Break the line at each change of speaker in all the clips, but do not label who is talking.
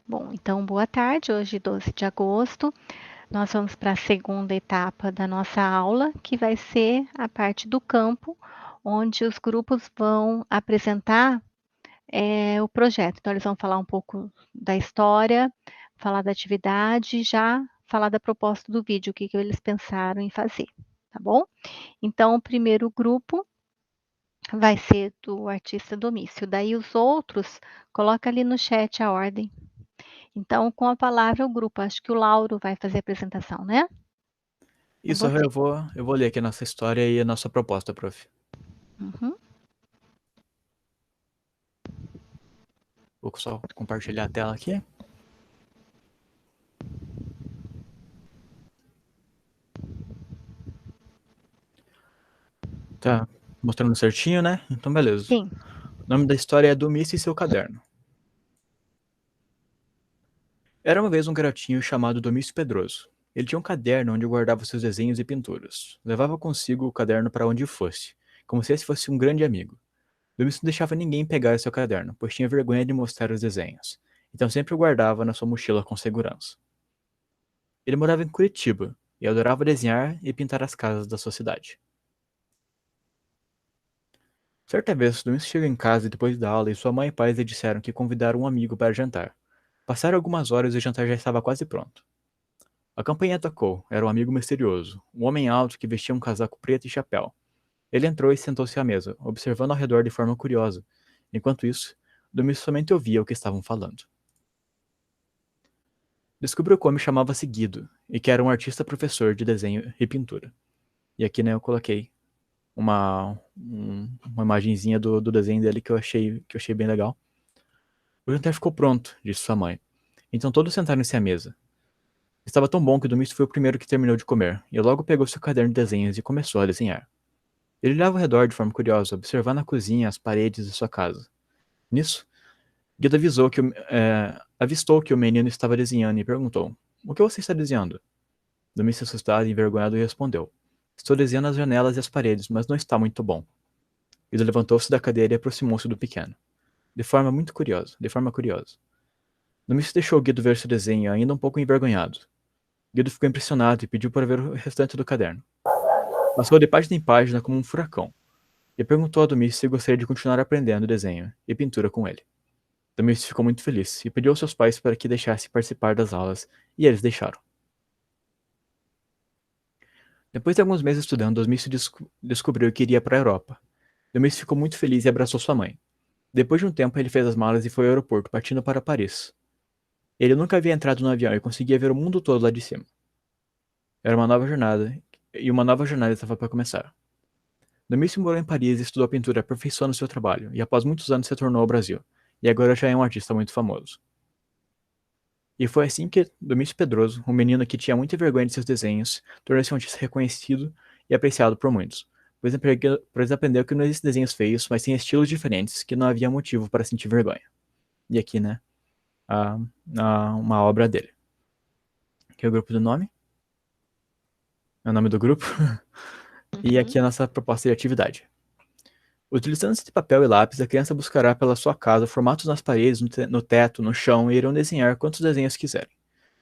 Bom, então boa tarde, hoje 12 de agosto, nós vamos para a segunda etapa da nossa aula, que vai ser a parte do campo, onde os grupos vão apresentar, o projeto. Então eles vão falar um pouco da história, falar da atividade, já falar da proposta do vídeo, o que eles pensaram em fazer, tá bom? Então o primeiro grupo vai ser do artista Domício, daí os outros, coloca ali no chat a ordem. Então, com a palavra o grupo, acho que o Lauro vai fazer a apresentação, né? Com
Isso,
você.
eu vou ler aqui a nossa história e a nossa proposta, prof.
Uhum.
Vou só compartilhar a tela aqui. Tá mostrando certinho, né? Então, beleza.
Sim.
O nome da história é Domício e seu caderno. Era uma vez um garotinho chamado Domício Pedroso. Ele tinha um caderno onde guardava seus desenhos e pinturas. Levava consigo o caderno para onde fosse, como se esse fosse um grande amigo. Domício não deixava ninguém pegar seu caderno, pois tinha vergonha de mostrar os desenhos. Então sempre o guardava na sua mochila com segurança. Ele morava em Curitiba e adorava desenhar e pintar as casas da sua cidade. Certa vez, Domingos chegou em casa depois da aula e sua mãe e pais lhe disseram que convidaram um amigo para jantar. Passaram algumas horas e o jantar já estava quase pronto. A campainha tocou. Era um amigo misterioso, um homem alto que vestia um casaco preto e chapéu. Ele entrou e sentou-se à mesa, observando ao redor de forma curiosa. Enquanto isso, Domingos somente ouvia o que estavam falando. Descobriu que o homem chamava-se Guido e que era um artista professor de desenho e pintura. E aqui, né, eu coloquei uma imagenzinha do desenho dele que eu achei bem legal. O jantar ficou pronto, disse sua mãe. Então todos sentaram-se à mesa. Estava tão bom que o Domingos foi o primeiro que terminou de comer, e logo pegou seu caderno de desenhos e começou a desenhar. Ele olhava ao redor de forma curiosa, observando a cozinha e as paredes de sua casa. Nisso, Guido avistou que o menino estava desenhando e perguntou: "O que você está desenhando?" Domingos, assustado e envergonhado, respondeu: "Estou desenhando as janelas e as paredes, mas não está muito bom." Guido levantou-se da cadeira e aproximou-se do pequeno, de forma curiosa. Domingos deixou Guido ver seu desenho, ainda um pouco envergonhado. Guido ficou impressionado e pediu para ver o restante do caderno. Passou de página em página como um furacão, e perguntou a Domingos se gostaria de continuar aprendendo desenho e pintura com ele. Domingos ficou muito feliz e pediu aos seus pais para que deixasse participar das aulas, e eles deixaram. Depois de alguns meses estudando, Domingos descobriu que iria para a Europa. Domingos ficou muito feliz e abraçou sua mãe. Depois de um tempo, ele fez as malas e foi ao aeroporto, partindo para Paris. Ele nunca havia entrado no avião e conseguia ver o mundo todo lá de cima. Era uma nova jornada, e uma nova jornada estava para começar. Domício morou em Paris e estudou pintura, aperfeiçoando seu trabalho, e após muitos anos retornou ao Brasil, e agora já é um artista muito famoso. E foi assim que Domício Pedroso, um menino que tinha muita vergonha de seus desenhos, tornou-se um artista reconhecido e apreciado por muitos, pois aprendeu que não existem desenhos feios, mas sim estilos diferentes, que não havia motivo para sentir vergonha. E aqui, né, a, uma obra dele. Aqui é o grupo do nome, é o nome do grupo, e
Uhum.
aqui é a nossa proposta de atividade. Utilizando-se papel e lápis, a criança buscará pela sua casa formatos nas paredes, no teto, no chão e irão desenhar quantos desenhos quiserem,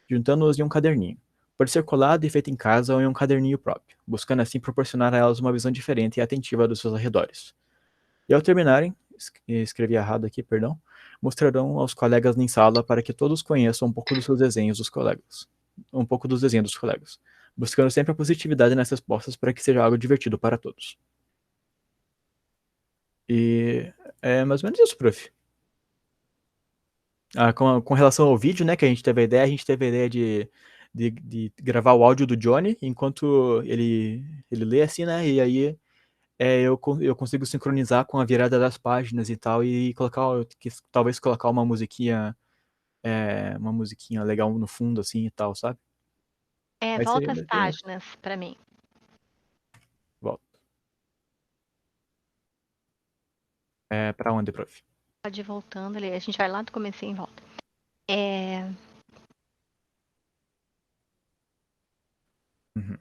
juntando-os em um caderninho. Pode ser colado e feito em casa ou em um caderninho próprio, buscando assim proporcionar a elas uma visão diferente e atentiva dos seus arredores. E ao terminarem, escrevi errado aqui, perdão, mostrarão aos colegas em sala para que todos conheçam um pouco dos seus desenhos dos colegas. Um pouco dos desenhos dos colegas, buscando sempre a positividade nessas respostas para que seja algo divertido para todos. E é mais ou menos isso, prof. Com relação ao vídeo, né, que a gente teve a ideia de gravar o áudio do Johnny enquanto ele lê assim, né, e aí eu consigo sincronizar com a virada das páginas e tal, e talvez colocar uma musiquinha legal no fundo, assim, e tal, sabe?
Volta as
Vai ser,
páginas para mim.
volta. Pra onde, prof?
Pode ir voltando ali, a gente vai lá do comecinho e volta. É,
Uhum.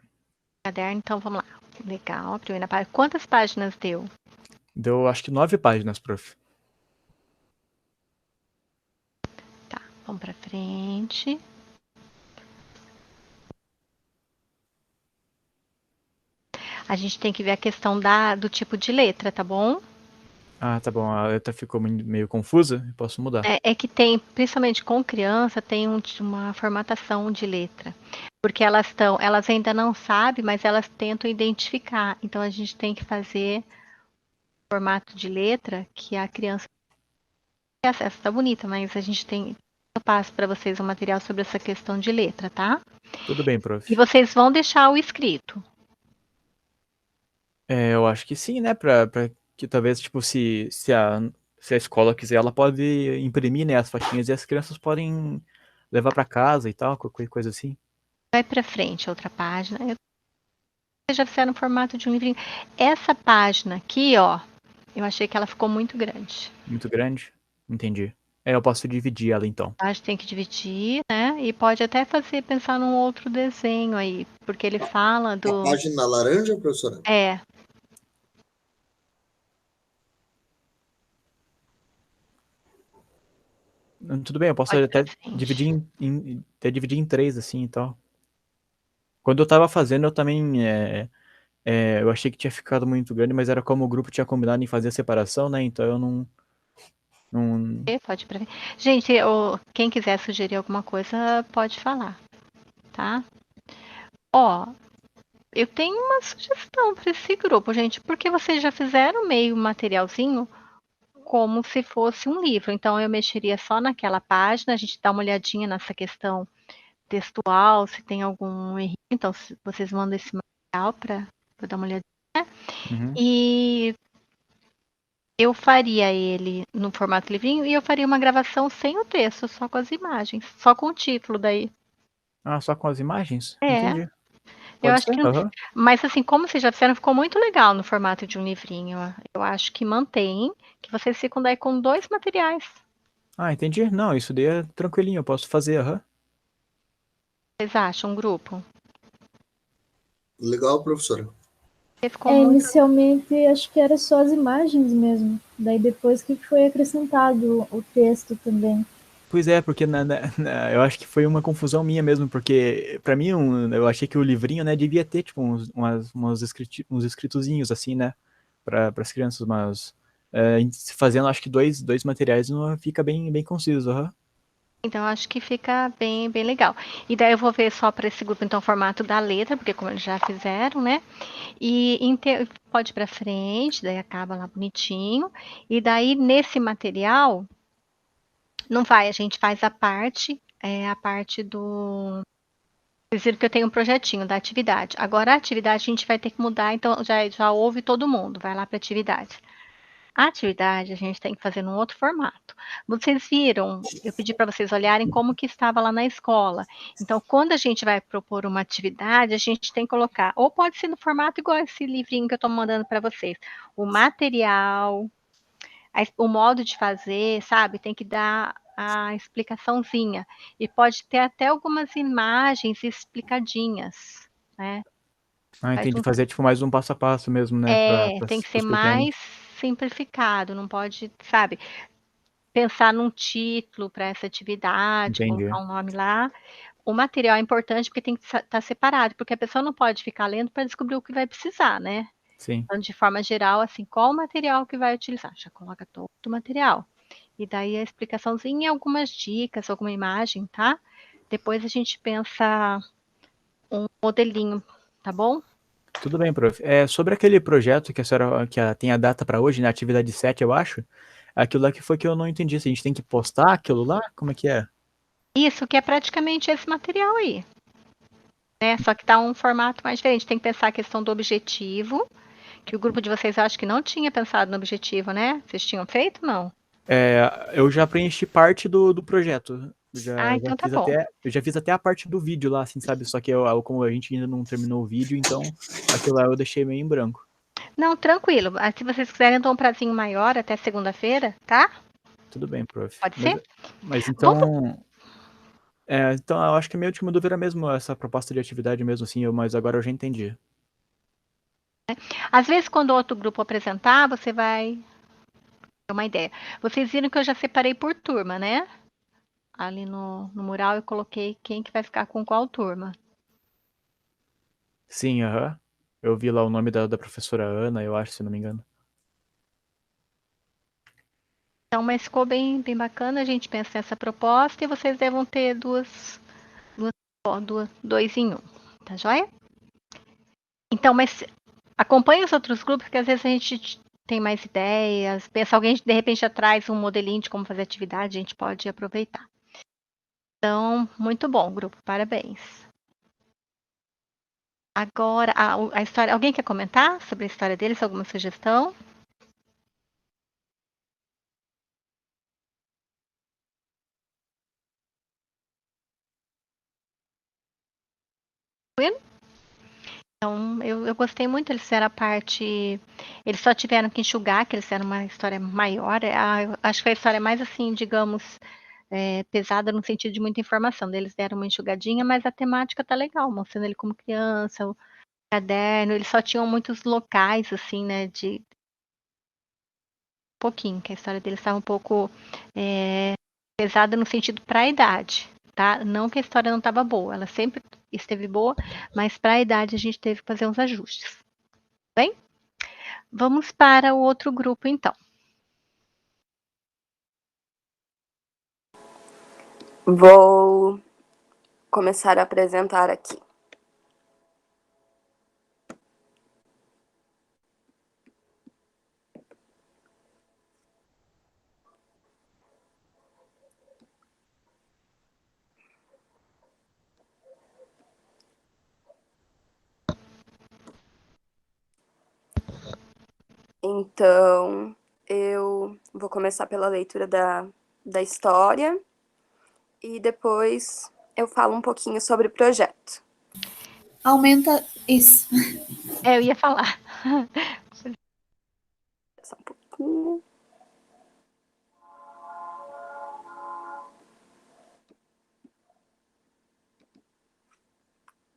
caderno, então vamos lá. Legal, a primeira página. Quantas páginas deu?
Deu, acho que 9 páginas, prof.
Tá. Vamos para frente. A gente tem que ver a questão do tipo de letra, tá bom?
Ah, tá bom. A letra ficou meio confusa. Eu posso mudar.
É que tem, principalmente com criança, tem uma formatação de letra. Porque elas ainda não sabem, mas elas tentam identificar. Então a gente tem que fazer formato de letra que a criança tem acesso. Tá bonita, mas a gente tem. Eu passo para vocês um material sobre essa questão de letra, tá?
Tudo bem,
E
prof.
vocês vão deixar o escrito.
Eu acho que sim, né? Pra que talvez, tipo, se a escola quiser, ela pode imprimir, né, as faixinhas e as crianças podem levar pra casa e tal, qualquer coisa assim.
Vai para frente, outra página. Vocês já fizeram no formato de um livrinho. Essa página aqui, ó, eu achei que ela ficou muito grande.
Muito grande. Entendi. Eu posso dividir ela então.
A gente tem que dividir, né? E pode até pensar num outro desenho aí, porque ele fala
A
do.
página laranja, professora?
É,
Tudo bem, eu posso
pode pra
até
frente.
dividir em três, assim e tal. Quando eu tava fazendo, eu também. Eu achei que tinha ficado muito grande, mas era como o grupo tinha combinado em fazer a separação, né? Então eu não.
Pode ir pra frente. Gente, quem quiser sugerir alguma coisa, pode falar, tá? Ó, eu tenho uma sugestão para esse grupo, gente, porque vocês já fizeram meio materialzinho como se fosse um livro. Então, eu mexeria só naquela página, a gente dá uma olhadinha nessa questão textual, se tem algum erro. Então, se vocês mandam esse material para dar uma olhadinha.
Uhum.
E eu faria ele no formato livrinho e eu faria uma gravação sem o texto, só com as imagens, só com o título daí.
Ah, só com as imagens?
É,
Entendi.
eu
Pode
acho
ser?
que.
Aham.
Mas assim, como vocês já fizeram, ficou muito legal no formato de um livrinho. Eu acho que mantém, que vocês ficam daí com 2 materiais.
Ah, entendi. Não, isso daí é tranquilinho, eu posso fazer, aham.
Vocês acham, grupo?
Legal, professora.
Ficou muito.
Inicialmente acho que era só as imagens mesmo. Daí depois que foi acrescentado o texto também.
Pois é, porque eu acho que foi uma confusão minha mesmo, porque pra mim eu achei que o livrinho, né, devia ter, tipo, uns escritozinhos assim, né, para as crianças, mas se fazendo, acho que dois materiais não fica bem conciso, aham.
Então, eu acho que fica bem, bem legal. E daí eu vou ver só para esse grupo, então, o formato da letra, porque como eles já fizeram, né? E pode ir para frente, daí acaba lá bonitinho. E daí, nesse material, não vai, a gente faz a parte do. Vocês viram que eu tenho um projetinho da atividade. Agora, a atividade a gente vai ter que mudar, então já ouve todo mundo, vai lá para atividade. A atividade a gente tem que fazer num outro formato. Vocês viram, eu pedi para vocês olharem como que estava lá na escola. Então, quando a gente vai propor uma atividade, a gente tem que colocar, ou pode ser no formato igual esse livrinho que eu estou mandando para vocês, o material, o modo de fazer, sabe? Tem que dar a explicaçãozinha. E pode ter até algumas imagens explicadinhas, né?
Ah,
Faz
entendi,
um
fazer, tipo, mais um passo a passo mesmo, né, para
tem que ser
os pequenos.
mais simplificado, não pode, sabe, pensar num título para essa atividade,
Entendi,
colocar um nome lá. O material é importante porque tem que estar separado, porque a pessoa não pode ficar lendo para descobrir o que vai precisar, né?
sim.
Então, de forma geral, assim, qual o material que vai utilizar? Já coloca todo o material. E daí a explicaçãozinha e algumas dicas, alguma imagem, tá? Depois a gente pensa um modelinho, tá bom?
Tudo bem, prof. Sobre aquele projeto que a senhora tem a data para hoje, né, atividade 7, eu acho, aquilo lá que foi que eu não entendi, se a gente tem que postar aquilo lá, como é que é?
Isso que é praticamente esse material aí. Né? Só que tá um formato mais diferente. Tem que pensar a questão do objetivo, que o grupo de vocês acho que não tinha pensado no objetivo, né? Vocês tinham feito, não?
Eu já preenchi parte do projeto.
Ah,
Já
então tá
fiz
bom.
até a parte do vídeo lá, assim, sabe? Só que como a gente ainda não terminou o vídeo, então aquilo lá eu deixei meio em branco.
Não, tranquilo. Se vocês quiserem, eu dou um prazinho maior até segunda-feira, tá?
Tudo bem, prof.
Pode
Mas,
ser?
mas
Vamos.
então eu acho que a minha última dúvida era mesmo essa proposta de atividade mesmo, assim, mas agora eu já entendi.
Às vezes, quando outro grupo apresentar, você vai ter uma ideia. Vocês viram que eu já separei por turma, né? ali no mural eu coloquei quem que vai ficar com qual turma.
Sim, aham. Eu vi lá o nome da professora Ana, eu acho, se não me engano.
Então, mas ficou bem bacana, a gente pensa nessa proposta e vocês devem ter dois em um, tá joia? Então, mas acompanhe os outros grupos, que às vezes a gente tem mais ideias, pensa alguém de repente já traz um modelinho de como fazer atividade, a gente pode aproveitar. Então, muito bom, grupo, parabéns. Agora, a história, alguém quer comentar sobre a história deles, alguma sugestão? Então, eu gostei muito, eles fizeram a parte. Eles só tiveram que enxugar, que eles fizeram uma história maior. Eu acho que a história é mais assim, digamos, pesada no sentido de muita informação. Eles deram uma enxugadinha, mas a temática tá legal, mostrando ele como criança, o caderno. Eles só tinham muitos locais, assim, né? De pouquinho, que a história deles estava um pouco pesada no sentido para a idade. Tá? Não que a história não estava boa, ela sempre esteve boa, mas para a idade a gente teve que fazer uns ajustes. Bem? Vamos para o outro grupo, então.
Vou começar a apresentar aqui. Então, eu vou começar pela leitura da história e depois eu falo um pouquinho sobre o projeto.
Aumenta isso.
Eu ia falar.
Só um pouquinho.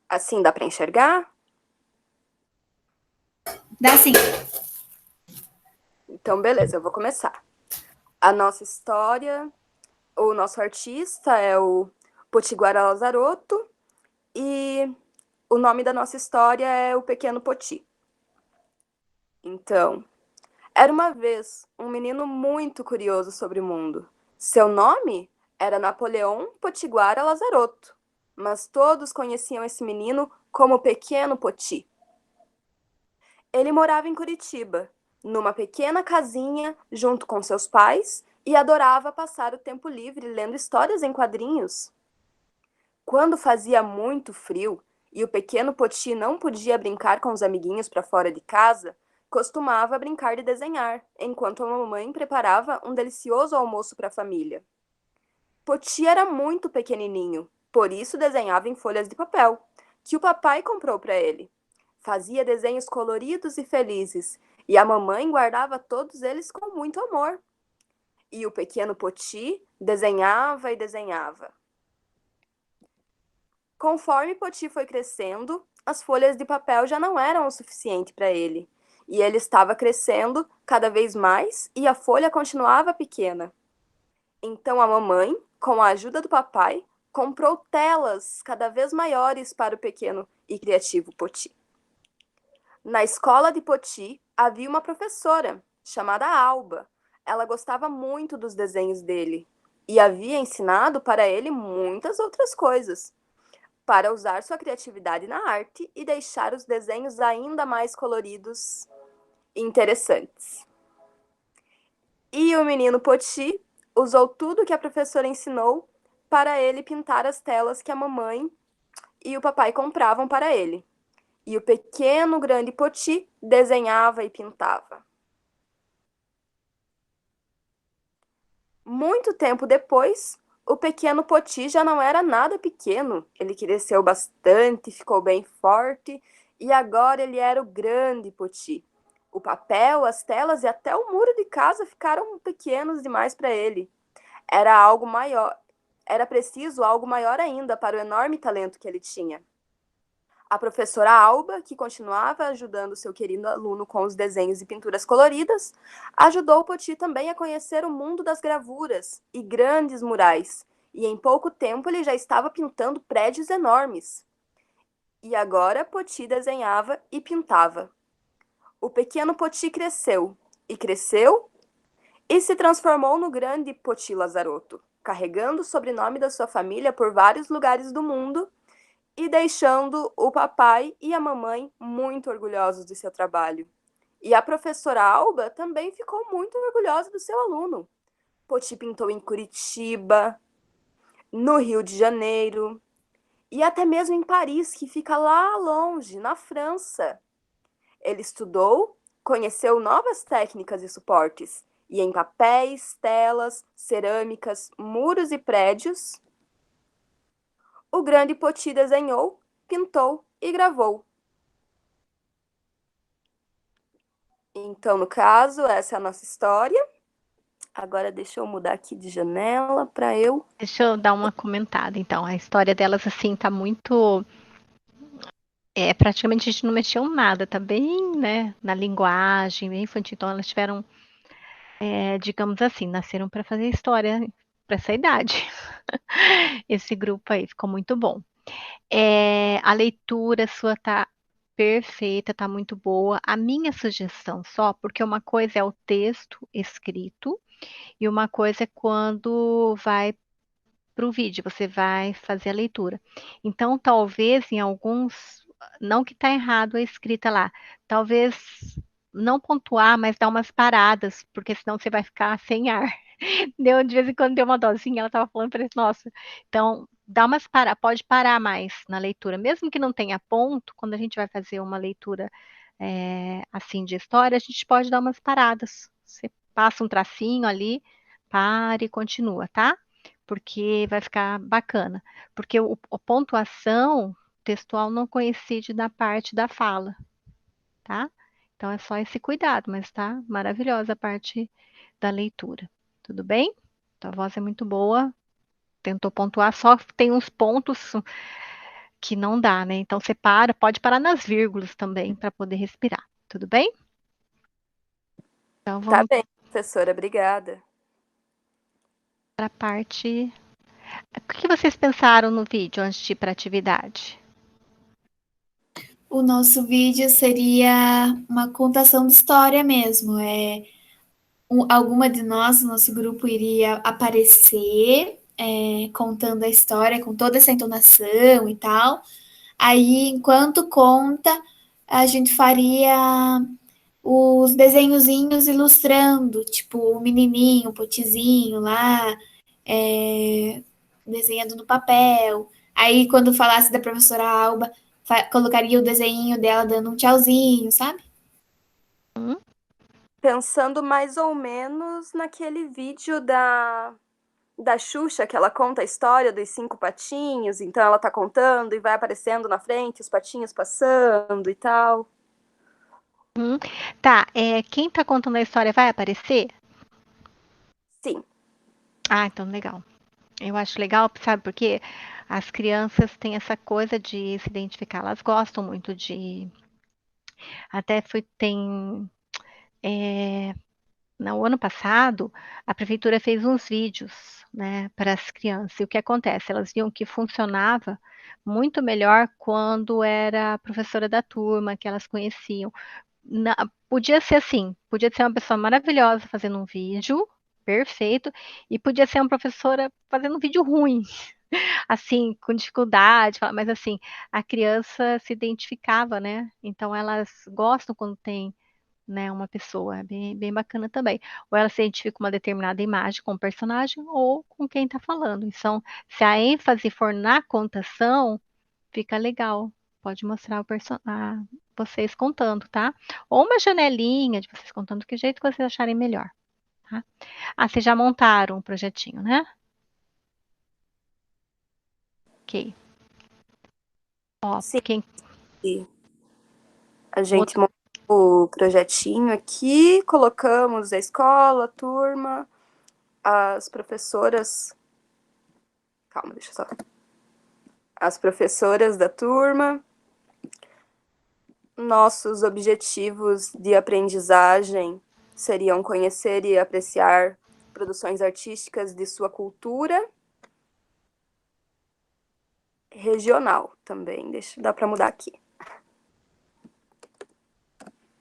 Assim dá para enxergar?
Dá sim.
Então, beleza, eu vou começar. A nossa história, o nosso artista é o Potiguara Lazarotto e o nome da nossa história é O Pequeno Poti. Então, era uma vez um menino muito curioso sobre o mundo. Seu nome era Napoleão Potiguara Lazarotto, mas todos conheciam esse menino como Pequeno Poti. Ele morava em Curitiba, numa pequena casinha junto com seus pais e adorava passar o tempo livre lendo histórias em quadrinhos. Quando fazia muito frio e o pequeno Poti não podia brincar com os amiguinhos para fora de casa, costumava brincar de desenhar, enquanto a mamãe preparava um delicioso almoço para a família. Poti era muito pequenininho, por isso desenhava em folhas de papel, que o papai comprou para ele. Fazia desenhos coloridos e felizes, e a mamãe guardava todos eles com muito amor. E o pequeno Poti desenhava e desenhava. Conforme Poti foi crescendo, as folhas de papel já não eram o suficiente para ele. E ele estava crescendo cada vez mais e a folha continuava pequena. Então a mamãe, com a ajuda do papai, comprou telas cada vez maiores para o pequeno e criativo Poti. Na escola de Poti havia uma professora chamada Alba. Ela gostava muito dos desenhos dele e havia ensinado para ele muitas outras coisas, para usar sua criatividade na arte e deixar os desenhos ainda mais coloridos e interessantes. E o menino Poti usou tudo que a professora ensinou para ele pintar as telas que a mamãe e o papai compravam para ele. E o pequeno grande Poti desenhava e pintava. Muito tempo depois, o pequeno Poti já não era nada pequeno. Ele cresceu bastante, ficou bem forte e agora ele era o grande Poti. O papel, as telas e até o muro de casa ficaram pequenos demais para ele. Era algo maior, era preciso algo maior ainda para o enorme talento que ele tinha. A professora Alba, que continuava ajudando seu querido aluno com os desenhos e pinturas coloridas, ajudou o Poti também a conhecer o mundo das gravuras e grandes murais, e em pouco tempo ele já estava pintando prédios enormes. E agora Poti desenhava e pintava. O pequeno Poti cresceu, e se transformou no grande Poti Lazarotto, carregando o sobrenome da sua família por vários lugares do mundo e deixando o papai e a mamãe muito orgulhosos de seu trabalho. E a professora Alba também ficou muito orgulhosa do seu aluno. Poti pintou em Curitiba, no Rio de Janeiro e até mesmo em Paris, que fica lá longe, na França. Ele estudou, conheceu novas técnicas e suportes, e em papéis, telas, cerâmicas, muros e prédios, o grande Poti desenhou, pintou e gravou. Então, no caso, essa é a nossa história. Agora deixa eu mudar aqui de janela para eu...
Deixa eu dar uma comentada, então. A história delas, assim, tá muito... praticamente a gente não mexeu nada, tá bem, né, na linguagem, bem infantil. Então, elas tiveram, digamos assim, nasceram para fazer história para essa idade. Esse grupo aí ficou muito bom. A leitura sua tá perfeita, tá muito boa. A minha sugestão só, porque uma coisa é o texto escrito e uma coisa é quando vai para o vídeo, você vai fazer a leitura. Então, talvez em alguns, não que está errado a escrita lá, talvez não pontuar, mas dar umas paradas, porque senão você vai ficar sem ar. De vez em quando deu uma dosinha, ela estava falando para nossa, então dá umas pode parar mais na leitura, mesmo que não tenha ponto, quando a gente vai fazer uma leitura assim de história, a gente pode dar umas paradas. Você passa um tracinho ali, para e continua, tá? Porque vai ficar bacana. Porque a pontuação textual não coincide na parte da fala, tá? Então é só esse cuidado, mas tá maravilhosa a parte da leitura. Tudo bem? Tua voz é muito boa. Tentou pontuar, só tem uns pontos que não dá, né? Então você pode parar nas vírgulas também para poder respirar. Tudo bem? Então
Tá
vamos
bem, professora, obrigada.
para a parte. O que vocês pensaram no vídeo antes de ir para a atividade?
O nosso vídeo seria uma contação de história mesmo. Alguma de nós, nosso grupo, iria aparecer contando a história com toda essa entonação e tal. Aí, enquanto conta, a gente faria os desenhozinhos ilustrando, tipo o menininho, o potizinho lá, desenhando no papel. Aí, quando falasse da professora Alba, colocaria o desenho dela dando um tchauzinho, sabe?
Pensando mais ou menos naquele vídeo da Xuxa, que ela conta a história dos 5 patinhos, então ela tá contando e vai aparecendo na frente, os patinhos passando e tal.
Tá, quem tá contando a história vai aparecer?
Sim.
Ah, então legal. Eu acho legal, sabe, porque as crianças têm essa coisa de se identificar, elas gostam muito de. Até no ano passado, a prefeitura fez uns vídeos, né, para as crianças. E o que acontece? Elas viam que funcionava muito melhor quando era a professora da turma, que elas conheciam. Podia ser assim, podia ser uma pessoa maravilhosa fazendo um vídeo, perfeito, e podia ser uma professora fazendo um vídeo ruim, assim, com dificuldade, mas assim, a criança se identificava, né? Então elas gostam quando tem, né, uma pessoa, é bem, bem bacana também. Ou ela se identifica com uma determinada imagem, com o personagem, ou com quem está falando. Então, se a ênfase for na contação, fica legal. Pode mostrar vocês contando, tá? Ou uma janelinha de vocês contando, que jeito que vocês acharem melhor. Tá? Vocês já montaram um projetinho, né? Ok. Ó,
Sim.
quem...
A gente montou o projetinho aqui, colocamos a escola, a turma, as professoras. Calma, deixa eu só. As professoras da turma. Nossos objetivos de aprendizagem seriam conhecer e apreciar produções artísticas de sua cultura, regional também. Dá para mudar aqui.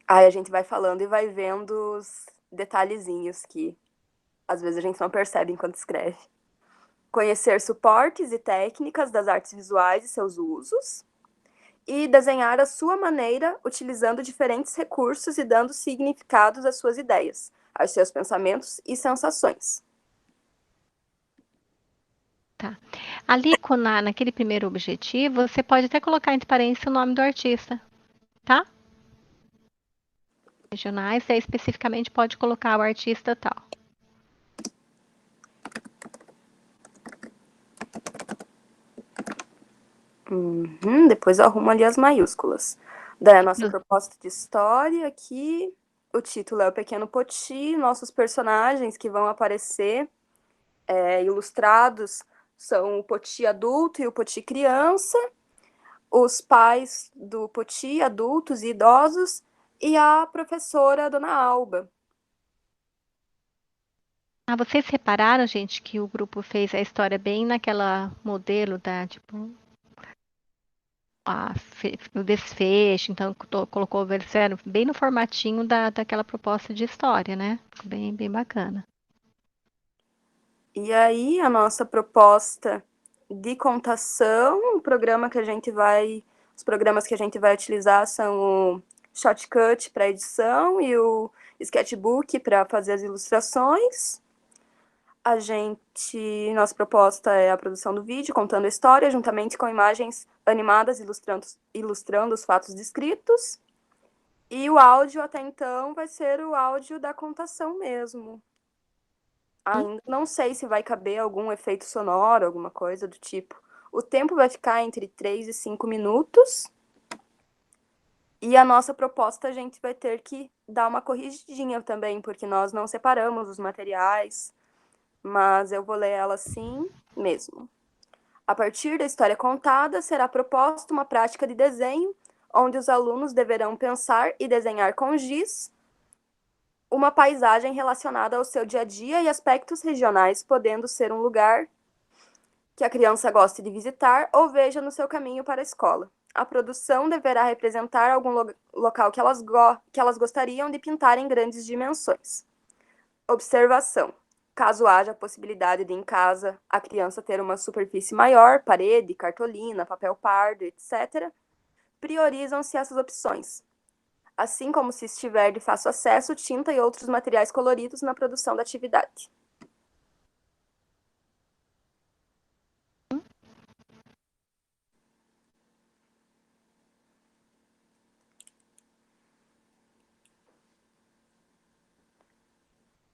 Aí a gente vai falando e vai vendo os detalhezinhos que às vezes a gente não percebe enquanto escreve. Conhecer suportes e técnicas das artes visuais e seus usos. E desenhar à sua maneira, utilizando diferentes recursos e dando significados às suas ideias, aos seus pensamentos e sensações.
Tá. Ali, naquele primeiro objetivo, você pode até colocar entre parênteses o nome do artista, tá? Regionais, aí especificamente pode colocar o artista tal.
Depois eu arrumo ali as maiúsculas. Daí a nossa proposta de história aqui, o título é O Pequeno Poti, nossos personagens que vão aparecer ilustrados são o Poti adulto e o Poti criança, os pais do Poti, adultos e idosos, e a professora Dona Alba.
Vocês repararam, gente, que o grupo fez a história bem naquela modelo da, tipo, o desfecho, então colocou o versário bem no formatinho daquela proposta de história, né? Ficou bem, bem bacana.
E aí, a nossa proposta de contação, os programas que a gente vai utilizar são o Shotcut para edição e o Sketchbook para fazer as ilustrações. Nossa proposta é a produção do vídeo, contando a história, juntamente com imagens animadas ilustrando os fatos descritos. E o áudio, até então, vai ser o áudio da contação mesmo. Ainda não sei se vai caber algum efeito sonoro, alguma coisa do tipo. O tempo vai ficar entre 3 e 5 minutos. E a nossa proposta a gente vai ter que dar uma corrigidinha também, porque nós não separamos os materiais, mas eu vou ler ela assim mesmo. A partir da história contada, será proposta uma prática de desenho, onde os alunos deverão pensar e desenhar com giz uma paisagem relacionada ao seu dia a dia e aspectos regionais, podendo ser um lugar que a criança goste de visitar ou veja no seu caminho para a escola. A produção deverá representar algum local que elas gostariam de pintar em grandes dimensões. Observação. Caso haja a possibilidade de, em casa, a criança ter uma superfície maior, parede, cartolina, papel pardo, etc., priorizam-se essas opções, assim como se estiver de fácil acesso, tinta e outros materiais coloridos na produção da atividade.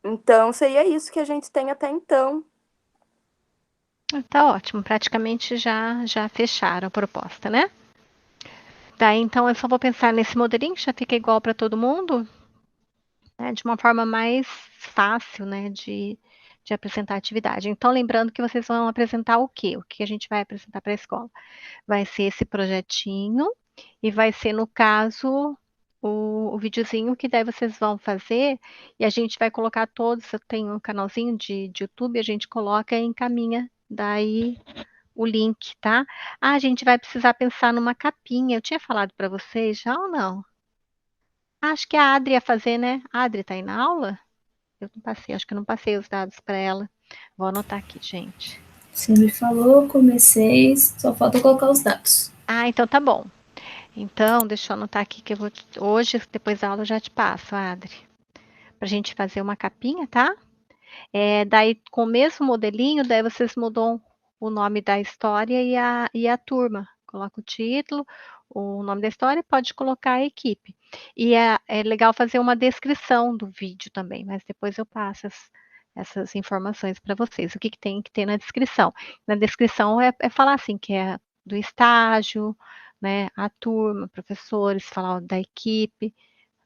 Então, seria isso que a gente tem até então.
Tá ótimo, praticamente já fecharam a proposta, né? Tá, então eu só vou pensar nesse modelinho que já fica igual para todo mundo, né, de uma forma mais fácil, né, de apresentar a atividade. Então, lembrando que vocês vão apresentar o quê? O que a gente vai apresentar para a escola? Vai ser esse projetinho e vai ser, no caso, o videozinho que daí vocês vão fazer e a gente vai colocar todos, eu tenho um canalzinho de YouTube, a gente coloca e encaminha daí o link, tá? A gente vai precisar pensar numa capinha. Eu tinha falado para vocês já ou não? Acho que a Adri ia fazer, né? A Adri tá aí na aula? Eu não passei, acho que eu não passei os dados para ela. Vou anotar aqui, gente.
Você me falou, comecei, só falta colocar os dados.
Então tá bom. Então, deixa eu anotar aqui que eu vou. Hoje, depois da aula, eu já te passo, Adri. Pra gente fazer uma capinha, tá? Daí, com o mesmo modelinho, daí vocês mudam o nome da história e a turma. Coloca o título, o nome da história, pode colocar a equipe. E é legal fazer uma descrição do vídeo também, mas depois eu passo essas informações para vocês. O que tem que ter na descrição? Na descrição é falar assim, que é do estágio, né, a turma, professores, falar da equipe,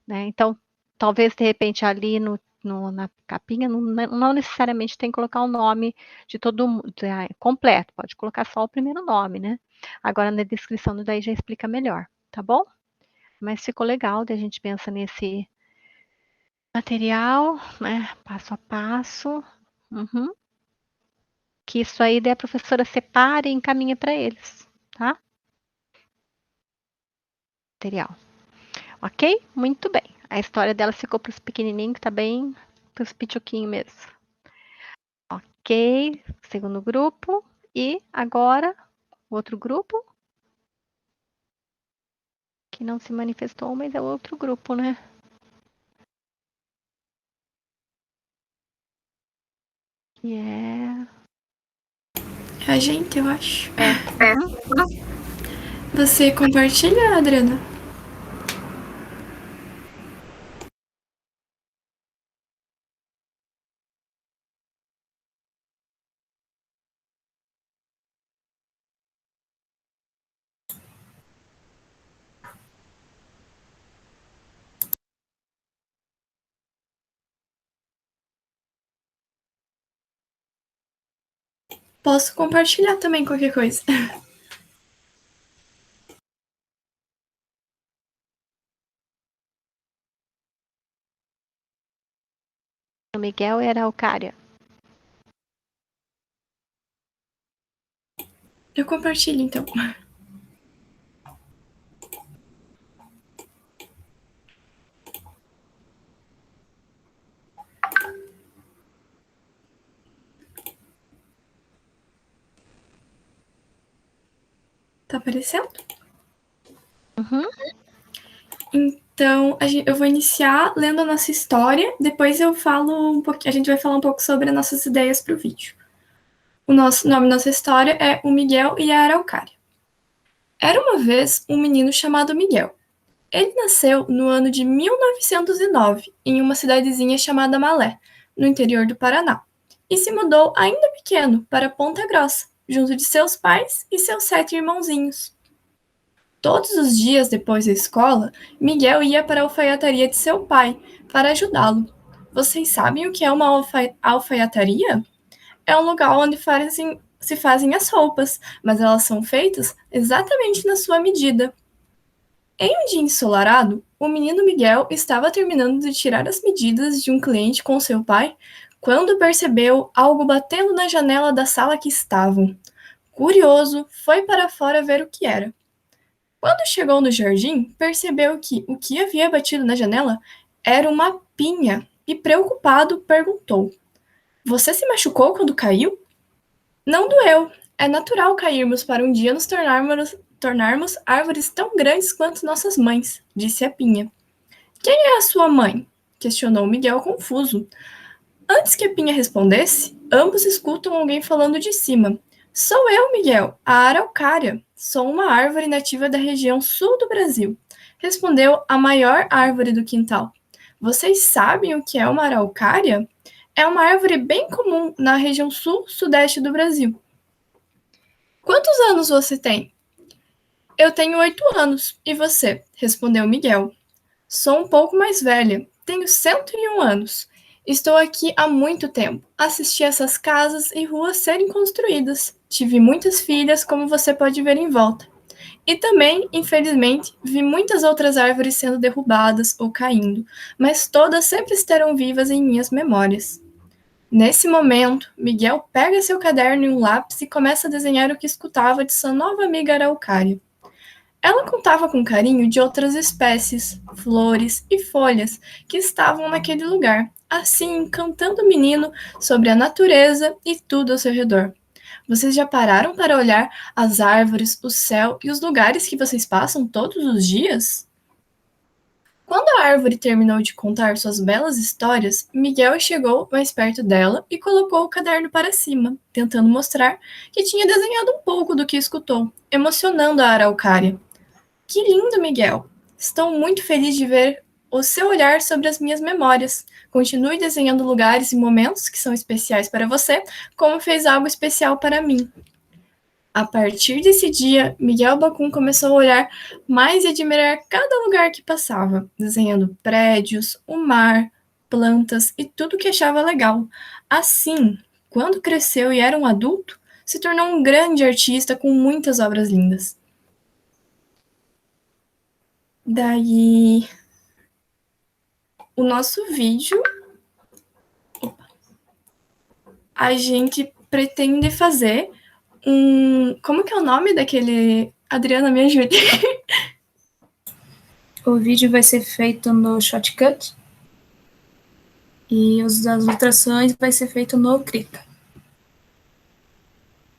né? Então, talvez, de repente, ali na capinha, não necessariamente tem que colocar o nome de todo mundo completo, pode colocar só o primeiro nome, né? Agora, na descrição daí já explica melhor, tá bom? Mas ficou legal, daí a gente pensa nesse material, né? Passo a passo. Que isso aí daí a professora separa e encaminha para eles, tá? Material. Ok? Muito bem. A história dela ficou para os pequenininhos, tá bem para os pituquinhos mesmo. Ok, segundo grupo. E agora, o outro grupo. Que não se manifestou, mas é outro grupo, né? Que é...
A gente, eu acho.
É.
Você compartilha, Adriana? Posso compartilhar também qualquer coisa.
O Miguel era a Araucária.
Eu compartilho, então. Tá aparecendo?
Uhum.
Então, eu vou iniciar lendo a nossa história, depois eu falo um pouquinho, a gente vai falar um pouco sobre as nossas ideias para o vídeo. O nosso nome da nossa história é O Miguel e a Araucária. Era uma vez um menino chamado Miguel. Ele nasceu no ano de 1909, em uma cidadezinha chamada Malé, no interior do Paraná, e se mudou ainda pequeno para Ponta Grossa, junto de seus pais e seus 7 irmãozinhos. Todos os dias depois da escola, Miguel ia para a alfaiataria de seu pai para ajudá-lo. Vocês sabem o que é uma alfaiataria? É um lugar onde se fazem as roupas, mas elas são feitas exatamente na sua medida. Em um dia ensolarado, o menino Miguel estava terminando de tirar as medidas de um cliente com seu pai quando percebeu algo batendo na janela da sala que estavam. Curioso, foi para fora ver o que era. Quando chegou no jardim, percebeu que o que havia batido na janela era uma pinha e, preocupado, perguntou: Você se machucou quando caiu? Não doeu. É natural cairmos para um dia nos tornarmos árvores tão grandes quanto nossas mães, disse a pinha. Quem é a sua mãe? Questionou Miguel confuso. Antes que a pinha respondesse, ambos escutam alguém falando de cima. Sou eu, Miguel, a araucária. Sou uma árvore nativa da região sul do Brasil, respondeu a maior árvore do quintal. Vocês sabem o que é uma araucária? É uma árvore bem comum na região sul-sudeste do Brasil. Quantos anos você tem? Eu tenho 8 anos. E você? Respondeu Miguel. Sou um pouco mais velha. Tenho 101 anos. Estou aqui há muito tempo. Assisti essas casas e ruas serem construídas. Tive muitas filhas, como você pode ver em volta. E também, infelizmente, vi muitas outras árvores sendo derrubadas ou caindo, mas todas sempre estarão vivas em minhas memórias. Nesse momento, Miguel pega seu caderno e um lápis e começa a desenhar o que escutava de sua nova amiga Araucária. Ela contava com carinho de outras espécies, flores e folhas que estavam naquele lugar, assim encantando o menino sobre a natureza e tudo ao seu redor. Vocês já pararam para olhar as árvores, o céu e os lugares que vocês passam todos os dias? Quando a árvore terminou de contar suas belas histórias, Miguel chegou mais perto dela e colocou o caderno para cima, tentando mostrar que tinha desenhado um pouco do que escutou, emocionando a araucária. Que lindo, Miguel! Estou muito feliz de ver o seu olhar sobre as minhas memórias. Continue desenhando lugares e momentos que são especiais para você, como fez algo especial para mim. A partir desse dia, Miguel Bacum começou a olhar mais e admirar cada lugar que passava, desenhando prédios, o mar, plantas e tudo que achava legal. Assim, quando cresceu e era um adulto, se tornou um grande artista com muitas obras lindas. Daí, o nosso vídeo, a gente pretende fazer Como que é o nome daquele... Adriana, me ajude.
O vídeo vai ser feito no Shotcut e as ilustrações vai ser feito no Krita.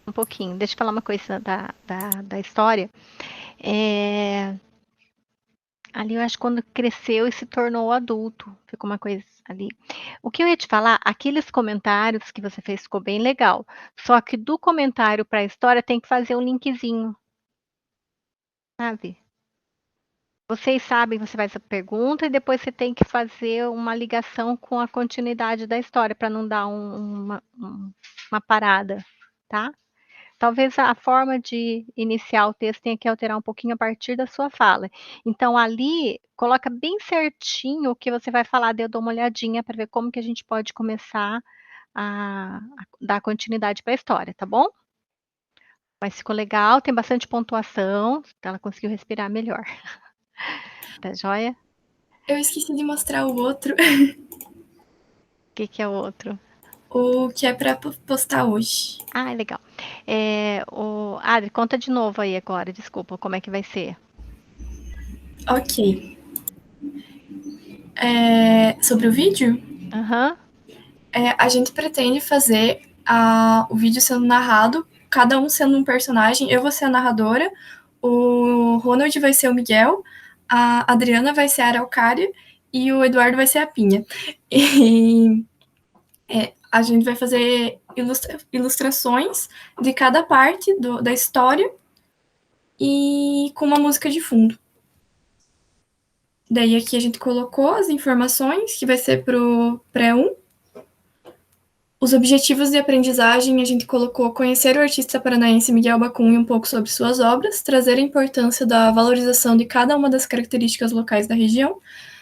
Um pouquinho. Deixa eu falar uma coisa da história. Ali eu acho que quando cresceu e se tornou adulto, ficou uma coisa ali. O que eu ia te falar, aqueles comentários que você fez ficou bem legal. Só que do comentário para a história tem que fazer um linkzinho, sabe? Vocês sabem, você faz a pergunta e depois você tem que fazer uma ligação com a continuidade da história para não dar uma parada, tá? Talvez a forma de iniciar o texto tenha que alterar um pouquinho a partir da sua fala. Então, ali, coloca bem certinho o que você vai falar, daí eu dou uma olhadinha para ver como que a gente pode começar a dar continuidade para a história, tá bom? Mas ficou legal, tem bastante pontuação, ela conseguiu respirar melhor. Tá joia?
Eu esqueci de mostrar o outro.
O que é o outro?
O que é para postar hoje.
Ah, legal. Adri, conta de novo aí agora, desculpa, como é que vai ser?
Ok. Sobre o vídeo?
Aham.
A gente pretende fazer o vídeo sendo narrado, cada um sendo um personagem. Eu vou ser a narradora, o Ronald vai ser o Miguel, a Adriana vai ser a Araucária e o Eduardo vai ser a Pinha. E a gente vai fazer ilustrações de cada parte da história e com uma música de fundo. Daí aqui a gente colocou as informações, que vai ser pro pré-1. Os objetivos de aprendizagem, a gente colocou conhecer o artista paranaense Miguel Bacun e um pouco sobre suas obras, trazer a importância da valorização de cada uma das características locais da região,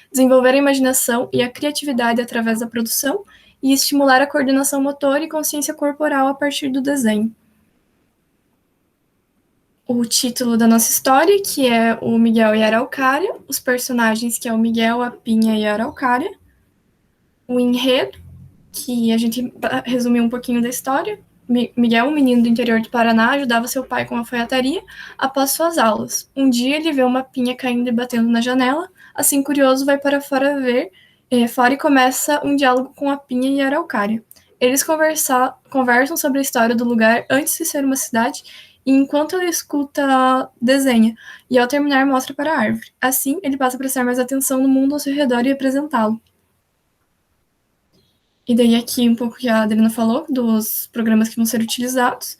desenvolver a imaginação e a criatividade através da produção e estimular a coordenação motora e consciência corporal a partir do desenho. O título da nossa história, que é o Miguel e a Araucária, os personagens, que é o Miguel, a Pinha e a Araucária, o enredo, que a gente resumiu um pouquinho da história. Miguel, um menino do interior do Paraná, ajudava seu pai com a alfaiataria após suas aulas. Um dia ele vê uma pinha caindo e batendo na janela, assim curioso vai para fora fora e começa um diálogo com a Pinha e a Araucária. Eles conversam sobre a história do lugar antes de ser uma cidade e enquanto ele escuta, desenha, e ao terminar mostra para a árvore. Assim, ele passa a prestar mais atenção no mundo ao seu redor e apresentá-lo. E daí aqui um pouco que a Adriana falou, dos programas que vão ser utilizados.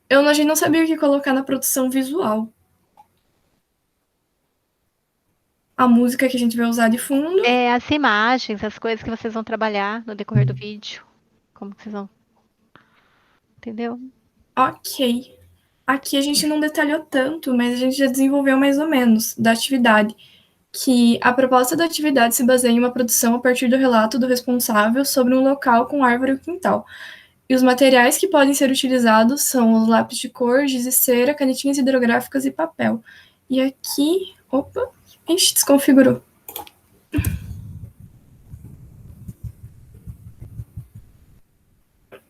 A gente não sabia o que colocar na produção visual. A música que a gente vai usar de fundo.
As imagens, as coisas que vocês vão trabalhar no decorrer do vídeo. Como que vocês vão... Entendeu?
Ok. Aqui a gente não detalhou tanto, mas a gente já desenvolveu mais ou menos da atividade. Que a proposta da atividade se baseia em uma produção a partir do relato do responsável sobre um local com árvore ou quintal. E os materiais que podem ser utilizados são os lápis de cor, giz e cera, canetinhas hidrográficas e papel. E aqui... Opa! Ixi, desconfigurou.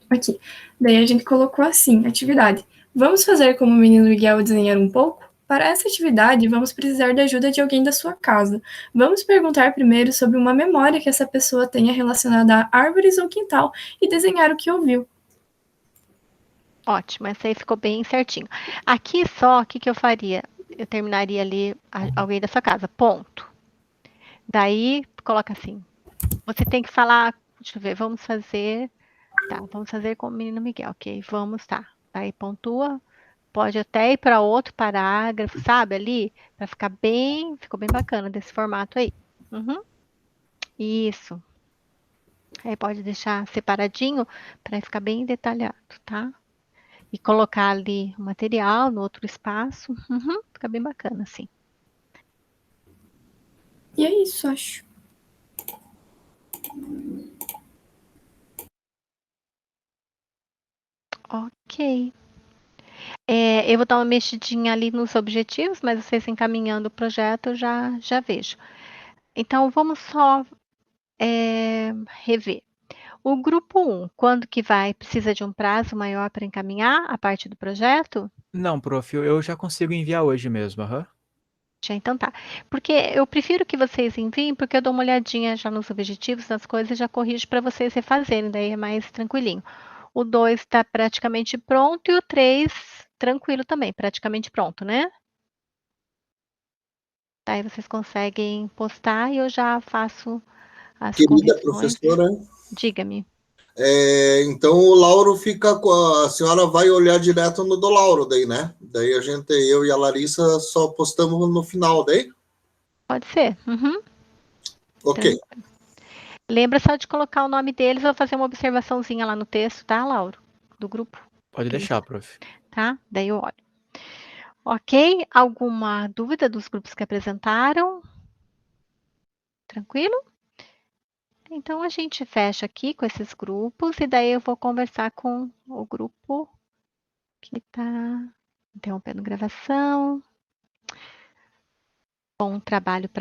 Aqui. Daí a gente colocou assim, atividade. Vamos fazer como o menino Miguel desenhar um pouco? Para essa atividade, vamos precisar da ajuda de alguém da sua casa. Vamos perguntar primeiro sobre uma memória que essa pessoa tenha relacionada a árvores ou quintal e desenhar o que ouviu.
Ótimo, essa aí ficou bem certinho. Aqui só, o que eu faria? Eu terminaria ali alguém da sua casa, ponto. Daí, coloca assim, você tem que falar, deixa eu ver, vamos fazer com o menino Miguel, ok, vamos, tá. Daí pontua, pode até ir para outro parágrafo, sabe, ali, para ficar bem, ficou bem bacana desse formato aí. Isso. Aí pode deixar separadinho para ficar bem detalhado, tá? E colocar ali o material no outro espaço. Fica bem bacana, assim.
E é isso, acho.
Ok. Eu vou dar uma mexidinha ali nos objetivos, mas vocês encaminhando o projeto, eu já vejo. Então, vamos só rever. O grupo 1, quando que precisa de um prazo maior para encaminhar a parte do projeto?
Não, prof, eu já consigo enviar hoje mesmo, aham.
Então tá. Porque eu prefiro que vocês enviem, porque eu dou uma olhadinha já nos objetivos, nas coisas, e já corrijo para vocês refazerem, daí é mais tranquilinho. O 2 está praticamente pronto e o 3 tranquilo também, praticamente pronto, né? Daí vocês conseguem postar e eu já faço as
Querida
correções.
professora,
Diga-me.
então o Lauro fica com a senhora vai olhar direto no do Lauro daí, né? Daí eu e a Larissa só postamos no final daí?
Pode ser. Uhum.
Ok.
Lembra só de colocar o nome deles, eu vou fazer uma observaçãozinha lá no texto, tá, Lauro? Do grupo.
Pode deixar, prof.
Tá? Daí eu olho. Ok? Alguma dúvida dos grupos que apresentaram? Tranquilo? Então a gente fecha aqui com esses grupos e daí eu vou conversar com o grupo que está interrompendo gravação. Bom trabalho para